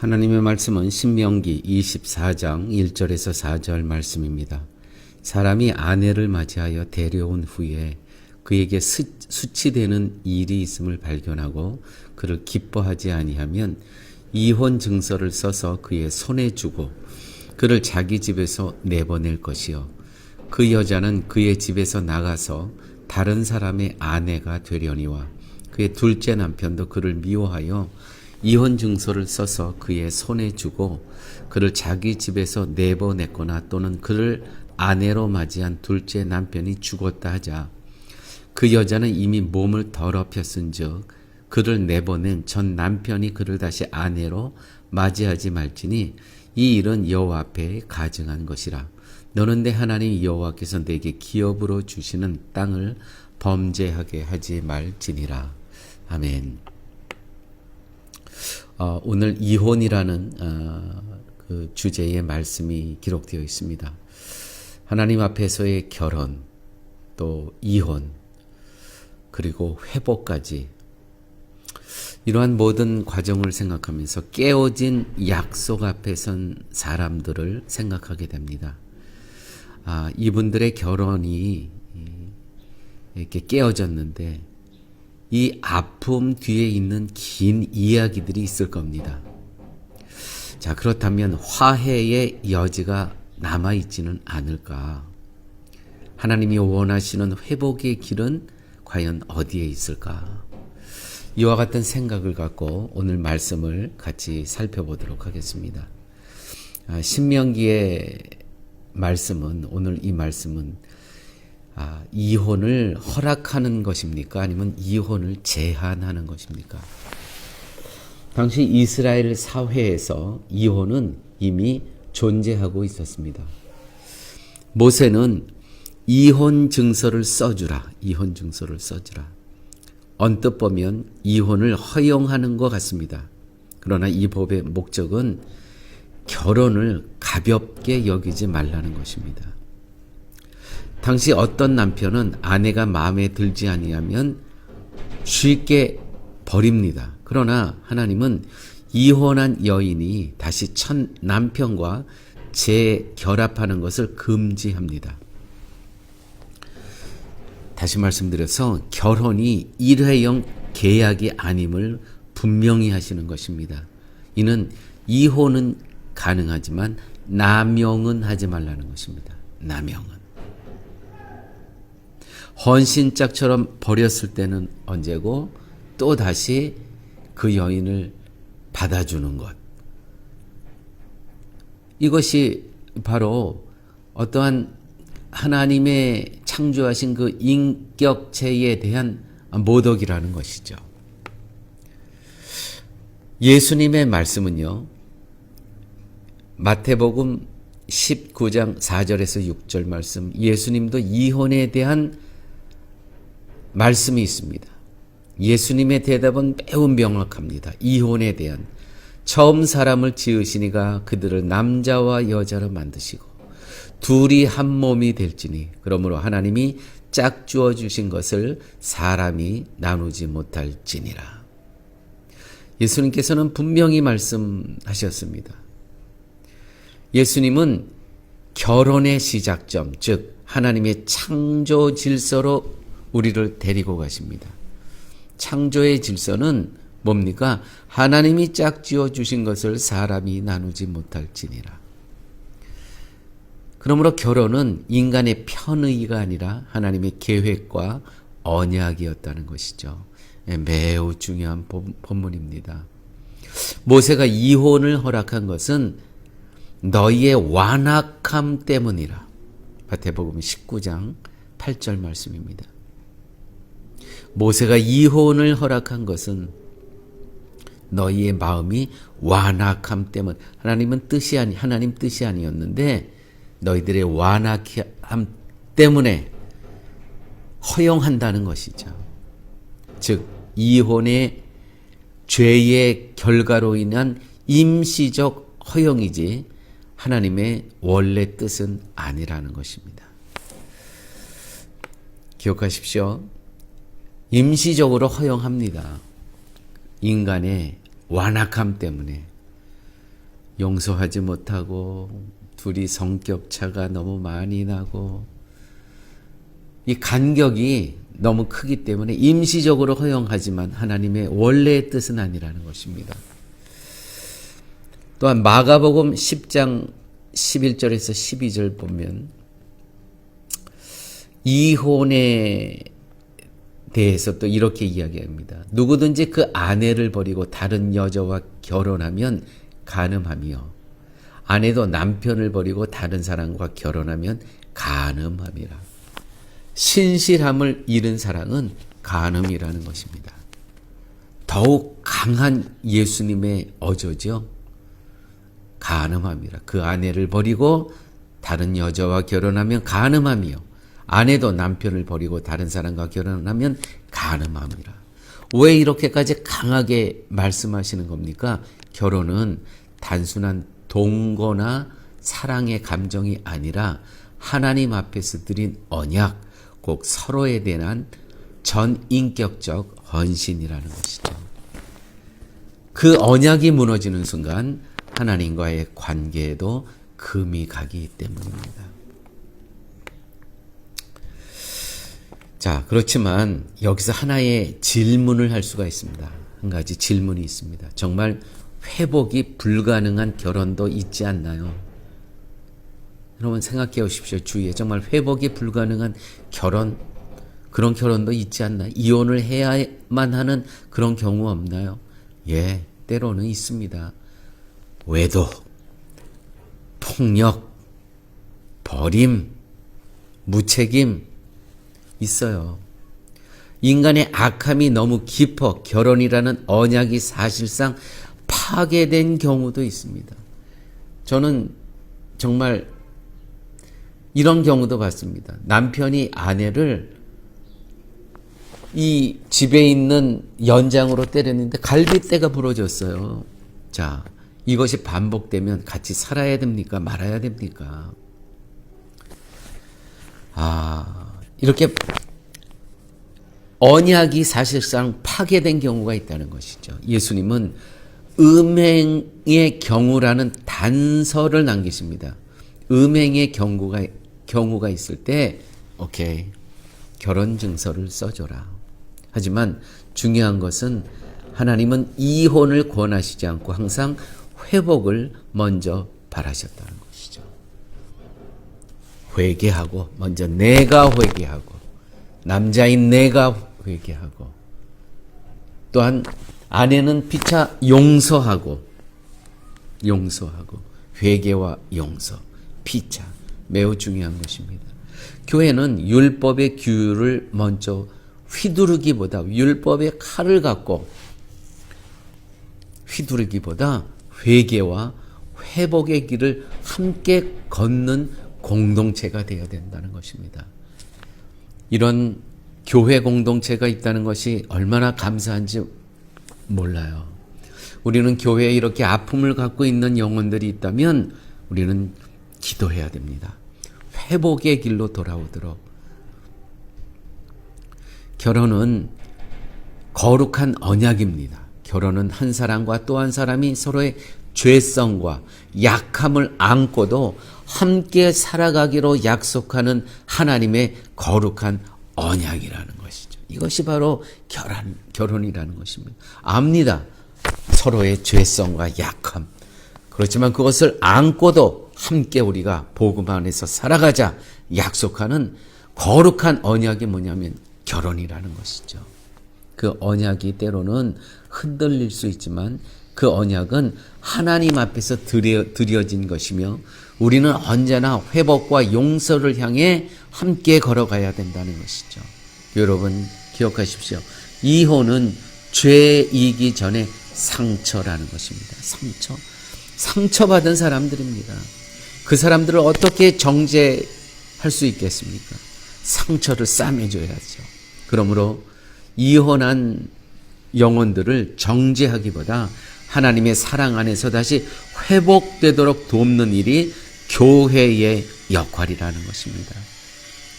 하나님의 말씀은 신명기 24장 1절에서 4절 말씀입니다. 사람이 아내를 맞이하여 데려온 후에 그에게 수치되는 일이 있음을 발견하고 그를 기뻐하지 아니하면 이혼 증서를 써서 그의 손에 주고 그를 자기 집에서 내보낼 것이요 그 여자는 그의 집에서 나가서 다른 사람의 아내가 되려니와 그의 둘째 남편도 그를 미워하여 이혼 증서를 써서 그의 손에 주고 그를 자기 집에서 내보냈거나 또는 그를 아내로 맞이한 둘째 남편이 죽었다 하자 그 여자는 이미 몸을 더럽혔은즉 그를 내보낸 전 남편이 그를 다시 아내로 맞이하지 말지니 이 일은 여호와 앞에 가증한 것이라. 너는 내 하나님 여호와께서 내게 기업으로 주시는 땅을 범죄하게 하지 말지니라. 아멘. 오늘 이혼이라는 그 주제의 말씀이 기록되어 있습니다. 하나님 앞에서의 결혼, 또 이혼, 그리고 회복까지 이러한 모든 과정을 생각하면서 깨어진 약속 앞에 선 사람들을 생각하게 됩니다. 이분들의 결혼이 이렇게 깨어졌는데 이 아픔 뒤에 있는 긴 이야기들이 있을 겁니다. 자, 그렇다면 화해의 여지가 남아있지는 않을까? 하나님이 원하시는 회복의 길은 과연 어디에 있을까? 이와 같은 생각을 갖고 오늘 말씀을 같이 살펴보도록 하겠습니다. 신명기의 말씀은, 오늘 이 말씀은 이혼을 허락하는 것입니까? 아니면 이혼을 제한하는 것입니까? 당시 이스라엘 사회에서 이혼은 이미 존재하고 있었습니다. 모세는 이혼 증서를 써주라. 이혼 증서를 써주라. 언뜻 보면 이혼을 허용하는 것 같습니다. 그러나 이 법의 목적은 결혼을 가볍게 여기지 말라는 것입니다. 당시 어떤 남편은 아내가 마음에 들지 아니하면 쉽게 버립니다. 그러나 하나님은 이혼한 여인이 다시 첫 남편과 재결합하는 것을 금지합니다. 다시 말씀드려서 결혼이 일회용 계약이 아님을 분명히 하시는 것입니다. 이는 이혼은 가능하지만 남용은 하지 말라는 것입니다. 남용은. 헌신짝처럼 버렸을 때는 언제고 또 다시 그 여인을 받아주는 것. 이것이 바로 어떠한 하나님의 창조하신 그 인격체에 대한 모독이라는 것이죠. 예수님의 말씀은요, 마태복음 19장 4절에서 6절 말씀, 예수님도 이혼에 대한 말씀이 있습니다. 예수님의 대답은 매우 명확합니다. 이혼에 대한. 처음 사람을 지으시니가 그들을 남자와 여자로 만드시고 둘이 한 몸이 될지니 그러므로 하나님이 짝주어 주신 것을 사람이 나누지 못할지니라. 예수님께서는 분명히 말씀하셨습니다. 예수님은 결혼의 시작점, 즉 하나님의 창조 질서로 우리를 데리고 가십니다. 창조의 질서는 뭡니까? 하나님이 짝지어 주신 것을 사람이 나누지 못할지니라. 그러므로 결혼은 인간의 편의가 아니라 하나님의 계획과 언약이었다는 것이죠. 매우 중요한 본문입니다. 모세가 이혼을 허락한 것은 너희의 완악함 때문이라. 마태복음 19장 8절 말씀입니다. 모세가 이혼을 허락한 것은 너희의 마음이 완악함 때문. 하나님 뜻이 아니었는데 너희들의 완악함 때문에 허용한다는 것이죠. 즉 이혼의 죄의 결과로 인한 임시적 허용이지 하나님의 원래 뜻은 아니라는 것입니다. 기억하십시오. 임시적으로 허용합니다. 인간의 완악함 때문에. 용서하지 못하고 둘이 성격 차가 너무 많이 나고 이 간격이 너무 크기 때문에 임시적으로 허용하지만 하나님의 원래의 뜻은 아니라는 것입니다. 또한 마가복음 10장 11절에서 12절 보면 이혼에 대해서 또 이렇게 이야기합니다. 누구든지 그 아내를 버리고 다른 여자와 결혼하면 간음하며 아내도 남편을 버리고 다른 사람과 결혼하면 간음함이라. 신실함을 잃은 사랑은 간음이라는 것입니다. 더욱 강한 예수님의 어조죠. 간음함이라. 그 아내를 버리고 다른 여자와 결혼하면 간음함이요. 아내도 남편을 버리고 다른 사람과 결혼하면 간음함이라. 왜 이렇게까지 강하게 말씀하시는 겁니까? 결혼은 단순한 동거나 사랑의 감정이 아니라 하나님 앞에서 드린 언약, 꼭 서로에 대한 전인격적 헌신이라는 것이죠. 그 언약이 무너지는 순간 하나님과의 관계에도 금이 가기 때문입니다. 자, 그렇지만 여기서 하나의 질문을 할 수가 있습니다. 한 가지 질문이 있습니다. 정말 회복이 불가능한 결혼도 있지 않나요? 여러분 생각해 보십시오. 주위에 정말 회복이 불가능한 결혼, 그런 결혼도 있지 않나요? 이혼을 해야만 하는 그런 경우 없나요? 예, 때로는 있습니다. 외도, 폭력, 버림, 무책임 있어요. 인간의 악함이 너무 깊어 결혼이라는 언약이 사실상 파괴된 경우도 있습니다. 저는 정말 이런 경우도 봤습니다. 남편이 아내를 이 집에 있는 연장으로 때렸는데 갈비뼈가 부러졌어요. 자, 이것이 반복되면 같이 살아야 됩니까? 말아야 됩니까? 이렇게 언약이 사실상 파괴된 경우가 있다는 것이죠. 예수님은 음행의 경우라는 단서를 남기십니다. 음행의 경우가 있을 때 오케이, 결혼 증서를 써줘라. 하지만 중요한 것은 하나님은 이혼을 권하시지 않고 항상 회복을 먼저 바라셨다는 것이죠. 회개하고, 먼저 내가 회개하고, 남자인 내가 회개하고, 또한 아내는 피차 용서하고, 회개와 용서, 피차 매우 중요한 것입니다. 교회는 율법의 규율을 먼저 휘두르기보다, 율법의 칼을 갖고 휘두르기보다 회개와 회복의 길을 함께 걷는 공동체가 되어야 된다는 것입니다. 이런 교회 공동체가 있다는 것이 얼마나 감사한지 몰라요. 우리는 교회에 이렇게 아픔을 갖고 있는 영혼들이 있다면 우리는 기도해야 됩니다. 회복의 길로 돌아오도록. 결혼은 거룩한 언약입니다. 결혼은 한 사람과 또 한 사람이 서로의 죄성과 약함을 안고도 함께 살아가기로 약속하는 하나님의 거룩한 언약이라는 것이죠. 이것이 바로 결혼이라는 것입니다. 압니다. 서로의 죄성과 약함. 그렇지만 그것을 안고도 함께 우리가 복음 안에서 살아가자 약속하는 거룩한 언약이 뭐냐면 결혼이라는 것이죠. 그 언약이 때로는 흔들릴 수 있지만 그 언약은 하나님 앞에서 드려진 것이며 우리는 언제나 회복과 용서를 향해 함께 걸어가야 된다는 것이죠. 여러분 기억하십시오. 이혼은 죄이기 전에 상처라는 것입니다. 상처받은 사람들입니다. 그 사람들을 어떻게 정죄할 수 있겠습니까? 상처를 싸매줘야죠. 그러므로 이혼한 영혼들을 정죄하기보다 하나님의 사랑 안에서 다시 회복되도록 돕는 일이 교회의 역할이라는 것입니다.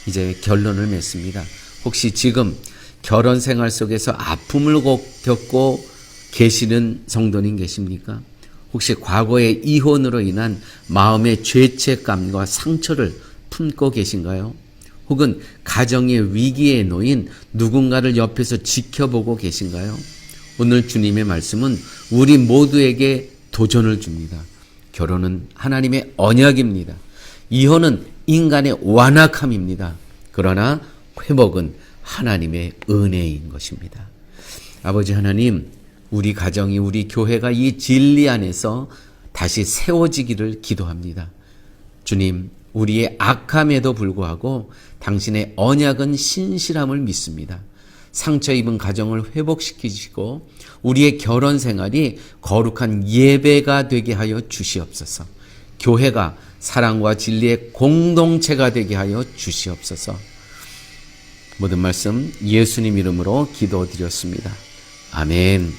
이제 결론을 맺습니다. 혹시 지금 결혼 생활 속에서 아픔을 겪고 계시는 성도님 계십니까? 혹시 과거의 이혼으로 인한 마음의 죄책감과 상처를 품고 계신가요? 혹은 가정의 위기에 놓인 누군가를 옆에서 지켜보고 계신가요? 오늘 주님의 말씀은 우리 모두에게 도전을 줍니다. 결혼은 하나님의 언약입니다. 이혼은 인간의 완악함입니다. 그러나 회복은 하나님의 은혜인 것입니다. 아버지 하나님, 우리 가정이, 우리 교회가 이 진리 안에서 다시 세워지기를 기도합니다. 주님, 우리의 악함에도 불구하고 당신의 언약은 신실함을 믿습니다. 상처 입은 가정을 회복시키시고 우리의 결혼 생활이 거룩한 예배가 되게 하여 주시옵소서. 교회가 사랑과 진리의 공동체가 되게 하여 주시옵소서. 모든 말씀 예수님 이름으로 기도드렸습니다. 아멘.